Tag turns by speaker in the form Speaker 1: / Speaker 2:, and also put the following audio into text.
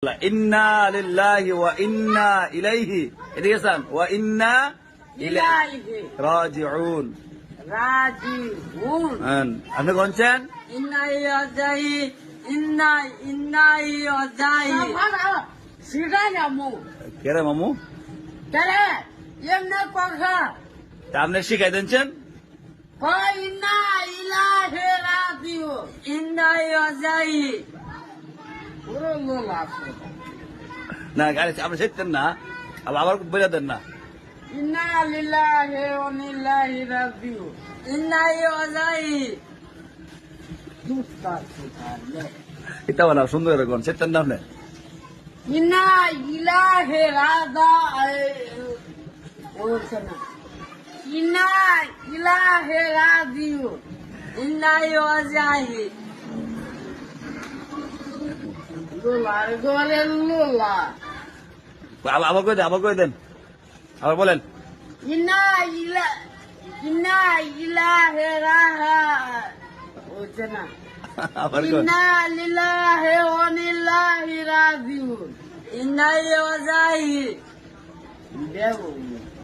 Speaker 1: ইন্না লিল্লাহি ওয়া ইন্না ইলাইহি এদিকে যান ওয়া ইন্না ইলাইহি রাজিউন আপনি কোনছেন
Speaker 2: ইন্না ইয়াজাই ইন্না ইন্না ইয়াজাই সিরাই আমু
Speaker 1: কেরে মামু
Speaker 2: কেরে এমনে কথা
Speaker 1: তা আপনি শিখাই দেনছেন
Speaker 2: কই ইন্না ইলাহি রাজিউ ইন্না ইয়াজাই পুরো লোলা
Speaker 1: না গাড়ি আপনি শিখতেন না আবার বলে দেন না
Speaker 2: ইন্না লিল্লাহি ওয়া ইন্না ইলাইহি রাজিউ ইন্না ইয়াজাই
Speaker 1: এটা বলা সুন্দর এরকম শিখতেন না আপনি
Speaker 2: ইন্না ইলাহি রাজা ওরছনা ইন্না ইলাহি রাজিউ ইন্না ইয়াজাই লোলার গোলে লোলা
Speaker 1: আবার কই দেন আবার বলেন
Speaker 2: ইন্না ইলাহি রাহা ওরছনা
Speaker 1: আবার কই
Speaker 2: ইন্না লিল্লাহি ওয়া ইন্না ইলাইহি রাজিউন ইন্না ইয়াজাই দেও